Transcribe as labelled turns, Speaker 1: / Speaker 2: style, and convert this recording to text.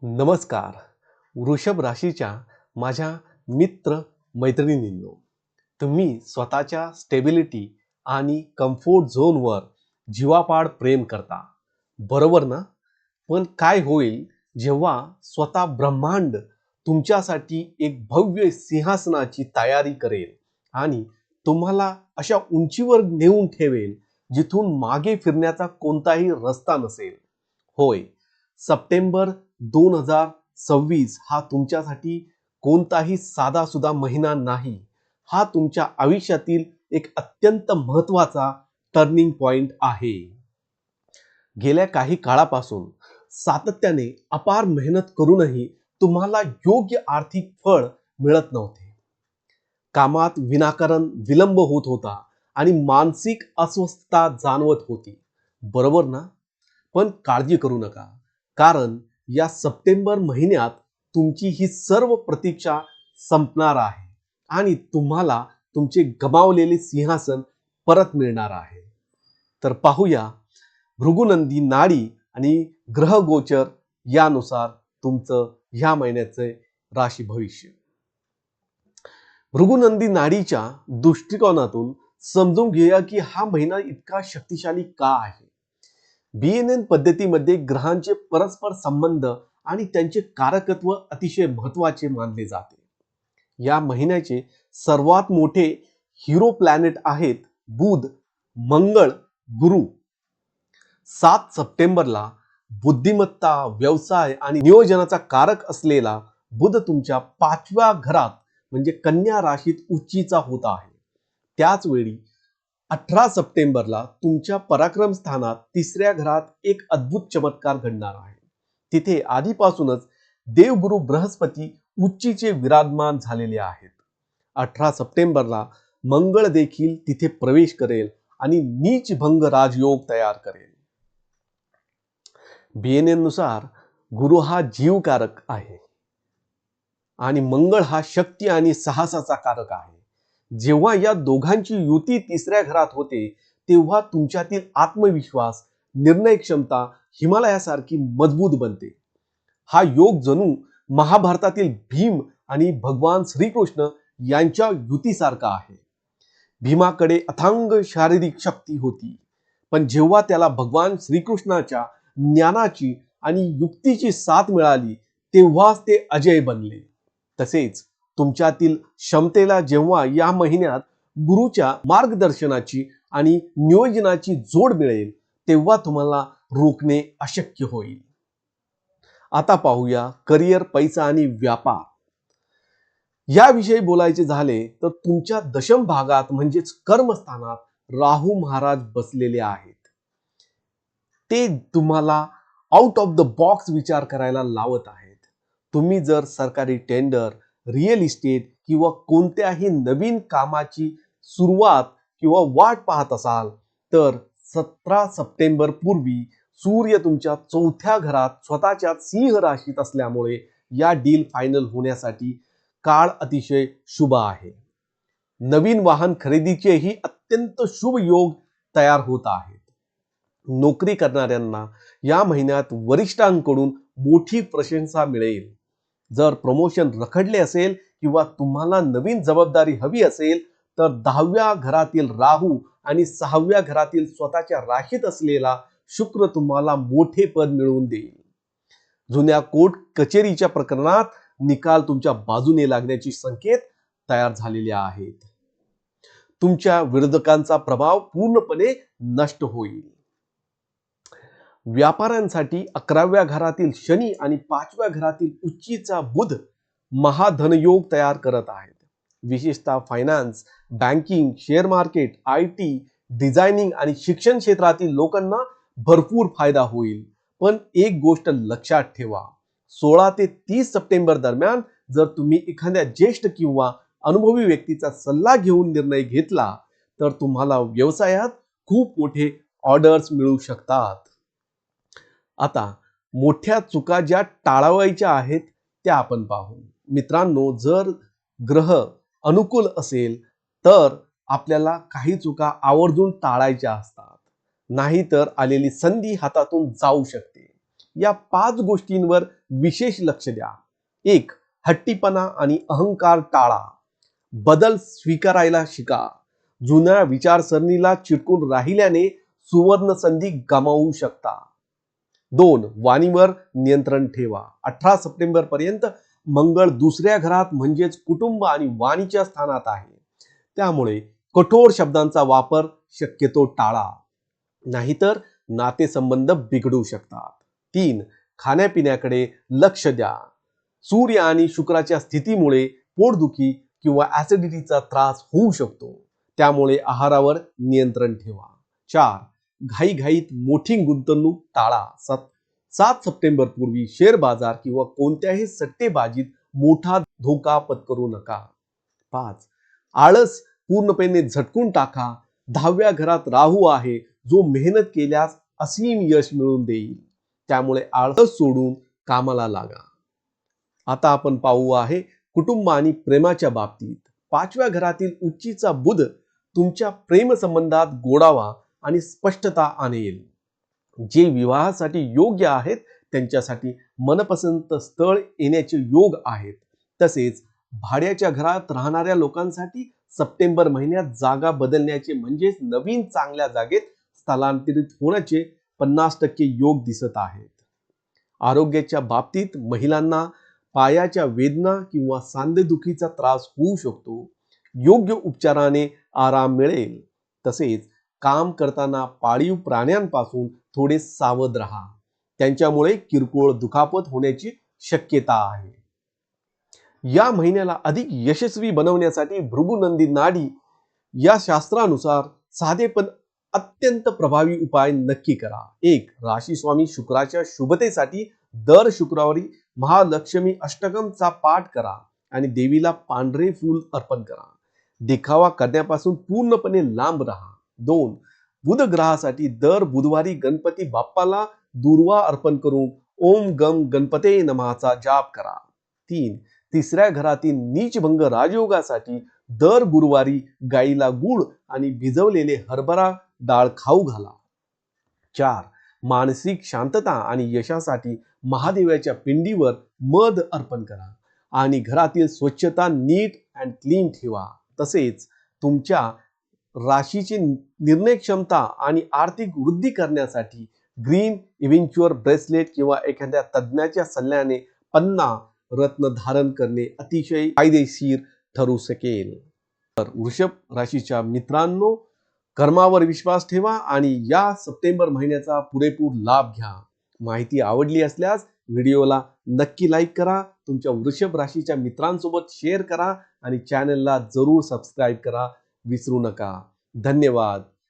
Speaker 1: नमस्कार. वृषभ राशीच्या माझ्या मित्र मैत्रिणींनो, तुम्ही स्वतःच्या स्टेबिलिटी आणि कम्फर्ट झोनवर जीवापाड प्रेम करता, बरोबर ना? पण काय होईल जेव्हा स्वतः ब्रह्मांड तुमच्यासाठी एक भव्य सिंहासनाची तयारी करेल आणि तुम्हाला अशा उंचीवर नेऊन ठेवेल जिथून मागे फिरण्याचा कोणताही रस्ता नसेल? होय, सप्टेंबर 2026 हा तुमच्यासाठी कोणताही साधासुधा महिना नाही. हा तुमच्या आयुष्यातील एक अत्यंत महत्वाचा टर्निंग पॉइंट आहे. गेल्या काही काळापासून सातत्याने अपार मेहनत करूनही तुम्हाला योग्य आर्थिक फळ मिळत नव्हते. कामात विनाकारण विलंब होत होता आणि मानसिक अस्वस्थता जाणवत होती, बरोबर ना? पण काळजी करू नका, कारण या सप्टेंबर महिन्यात तुमची ही सर्व प्रतीक्षा संपणार आहे आणि तुम्हाला तुमचे गमावलेले सिंहासन परत मिळणार आहे. तर पाहूया भृगुनंदी नाडी आणि ग्रह गोचर यानुसार तुमचं ह्या महिन्याचे राशी भविष्य. भृगुनंदी नाडीच्या दृष्टिकोनातून समजून घेऊया की हा महिना इतका शक्तिशाली का आहे. BNN पद्धतीमध्ये ग्रहांचे परस्पर संबंध आणि त्यांचे कारकत्व अतिशय महत्त्वाचे मानले जाते. या महिन्याचे सर्वात मोठे हिरो प्लॅनेट आहेत बुध, मंगळ, गुरु. 7 सप्टेंबरला बुद्धिमत्ता, व्यवसाय आणि नियोजनाचा कारक असलेला बुध तुमच्या 5व्या घरात म्हणजे कन्या राशीत उच्चीचा होत आहे. त्याच वेळी 18 सप्टेंबरला तुमच्या पराक्रम स्थानात 3ऱ्या घरात एक अद्भुत चमत्कार घडणार आहे. तिथे आधीपासूनच देवगुरु बृहस्पती उच्चीचे विराजमान झालेले आहेत. 18 सप्टेंबरला मंगळ देखील तिथे प्रवेश करेल आणि नीच भंग राजयोग तयार करेल. BNN नुसार गुरु हा जीवकारक आहे आणि मंगळ हा शक्ती आणि साहसाचा कारक आहे. जेव्हा या दोघांची युती 3ऱ्या घरात होते तेव्हा तुमच्यातील आत्मविश्वास, निर्णय क्षमता हिमालयासारखी मजबूत बनते. हा योग जणू महाभारतातील भीम आणि भगवान श्रीकृष्ण यांच्या युतीसारखा आहे. भीमाकडे अथांग शारीरिक शक्ती होती, पण जेव्हा त्याला भगवान श्रीकृष्णाच्या ज्ञानाची आणि युक्तीची साथ मिळाली तेव्हाच ते अजय बनले. तसेच तुमच्यातील क्षमतेला जेव्हा या महिन्यात गुरुच्या मार्गदर्शनाची आणि नियोजनाची जोड मिळेल तेव्हा तुम्हाला रोखणे अशक्य होईल. आता पाहूया करिअर, पैसा आणि व्यापार याविषयी बोलायचे झाले तर तुमच्या दशम भागात म्हणजेच कर्मस्थानात राहू महाराज बसलेले आहेत. ते तुम्हाला आउट ऑफ द बॉक्स विचार करायला लावत आहेत. तुम्ही जर सरकारी टेंडर, रिअल इस्टेट किंवा कोणत्याही नवीन कामाची सुरुवात किंवा वाट पाहत असाल तर 17 सप्टेंबर पूर्वी सूर्य तुमच्या 4थ्या घरात स्वतःच्या सिंह राशीत असल्यामुळे या डील फायनल होण्यासाठी काळ अतिशय शुभ आहे. नवीन वाहन खरेदीचेही अत्यंत शुभ योग तयार होत आहेत. नोकरी करणाऱ्यांना या महिन्यात वरिष्ठांकडून मोठी प्रशंसा मिळेल. जर प्रमोशन रखडले असेल किंवा तुम्हाला नवीन जबाबदारी हवी असेल तर 10व्या घरातील राहू आणि 6व्या घरातील स्वतःच्या राशीत असलेला शुक्र तुम्हाला मोठे पद मिळवून देईल. जुन्या कोर्ट कचेरीच्या प्रकरणात निकाल तुमच्या बाजूने लागण्याचे संकेत तयार झालेले आहेत. तुमच्या विरोधकांचा प्रभाव पूर्णपणे नष्ट होईल. व्यापाऱ्यांसाठी 11व्या घरातील शनी आणि 5व्या घरातील उच्चीचा बुध महाधनयोग तयार करत आहेत. विशेषतः finance, banking, share market, IT, designing आणि शिक्षण क्षेत्रातील लोकांना भरपूर फायदा होईल. पण एक गोष्ट लक्षात ठेवा, 16 ते 30 सप्टेंबर दरम्यान जर तुम्ही एखाद्या ज्येष्ठ किंवा अनुभवी व्यक्तीचा सल्ला घेऊन निर्णय घेतला तर तुम्हाला व्यवसायात खूप मोठे ऑर्डर्स मिळू शकतात. आता मोठ्या चुका ज्या टाळावायच्या आहेत त्या आपण पाहू. मित्रांनो, जर ग्रह अनुकूल असेल तर आपल्याला काही चुका आवर्जून टाळायच्या असतात, नाहीतर आलेली संधी हातातून जाऊ शकते. या 5 गोष्टींवर विशेष लक्ष द्या. 1. हट्टीपणा आणि अहंकार टाळा. बदल स्वीकारायला शिका. जुन्या विचारसरणीला चिटकून राहिल्याने सुवर्ण संधी गमावू शकता. 2. वाणीवर नियंत्रण ठेवा. 18 सप्टेंबर पर्यंत मंगळ दुसऱ्या घरात म्हणजेच कुटुंब आणि वाणीच्या स्थानात आहे. त्यामुळे कठोर शब्दांचा वापर शक्यतो टाळा, नाहीतर नातेसंबंध बिघडू शकतात. 3. खाण्यापिण्याकडे लक्ष द्या. सूर्य आणि शुक्राच्या स्थितीमुळे पोटदुखी किंवा ऍसिडिटीचा त्रास होऊ शकतो. त्यामुळे आहारावर नियंत्रण ठेवा. 4. घाईघाईत मोठी गुंतवणूक टाळा. 7 सप्टेंबर पूर्वी शेअर बाजार किंवा कोणत्याही सट्टेबाजीत मोठा धोका पत्करू नका. 5. आळस पूर्णपणे झटकून टाका. 10व्या घरात राहू आहे, जो मेहनत केल्यास असीम यश मिळवून देईल. त्यामुळे आळस सोडून कामाला लागा. आता आपण पाहू आहे कुटुंब आणि प्रेमाच्या बाबतीत. 5व्या घरातील उच्चीचा बुध तुमच्या प्रेमसंबंधात गोडावा आणि स्पष्टता आणेल. जे विवाहासाठी योग्य आहेत त्यांच्यासाठी मनपसंत स्थळ येण्याचे योग आहेत. तसेच भाड्याच्या घरात राहणाऱ्या लोकांसाठी सप्टेंबर महिन्यात जागा बदलण्याचे म्हणजेच नवीन चांगल्या जागेत स्थलांतरित होण्याचे 50% योग दिसत आहेत. आरोग्याच्या बाबतीत महिलांना पायाच्या वेदना किंवा सांधेदुखीचा त्रास होऊ शकतो. योग्य उपचाराने आराम मिळेल. तसेच काम करताना पाळीव प्राण्यांपासून थोडे सावध राहा. त्यांच्यामुळे किरकोळ दुखापत होण्याची शक्यता आहे. या महिन्याला अधिक यशस्वी बनवण्यासाठी भृगुनंदी नाडी या शास्त्रानुसार साधे पण अत्यंत प्रभावी उपाय नक्की करा. 1. राशी स्वामी शुक्राच्या शुभतेसाठी दर शुक्रवारी महालक्ष्मी अष्टकमचा पाठ करा आणि देवीला पांढरे फूल अर्पण करा. देखावा करण्यापासून पूर्णपणे लांब राहा. 2. बुध ग्रहासाठी दर बुधवारी गणपती बाप्पाला दुर्वा अर्पण करून ओम गम गणपते नमःचा जाप करा. 3. तिसऱ्या घरातील नीचभंग राजयोगासाठी दर गुरुवारी गाईला गुळ आणि भिजवलेले हरभरा डाळ खाऊ घाला. 4. मानसिक शांतता आणि यशासाठी महादेवाच्या पिंडीवर मध अर्पण करा आणि घरातील स्वच्छता नीट अँड क्लीन ठेवा. तसेच तुमच्या राशीची निर्णय क्षमता आणि आर्थिक वृद्धी करण्यासाठी ग्रीन इव्हेंच्युअर ब्रेसलेट किंवा एखाद्या तज्ञाच्या सल्ल्याने पन्ना रत्न धारण करणे अतिशय फायदेशीर ठरू शकेल. तर वृषभ राशीच्या मित्रांनो, कर्मावर विश्वास ठेवा आणि या सप्टेंबर महिन्याचा पुरेपूर लाभ घ्या. माहिती आवडली असल्यास व्हिडिओला नक्की लाईक करा, तुमच्या वृषभ राशीच्या मित्रांसोबत शेअर करा आणि चॅनलला जरूर सबस्क्राईब करा विसरू नका. धन्यवाद.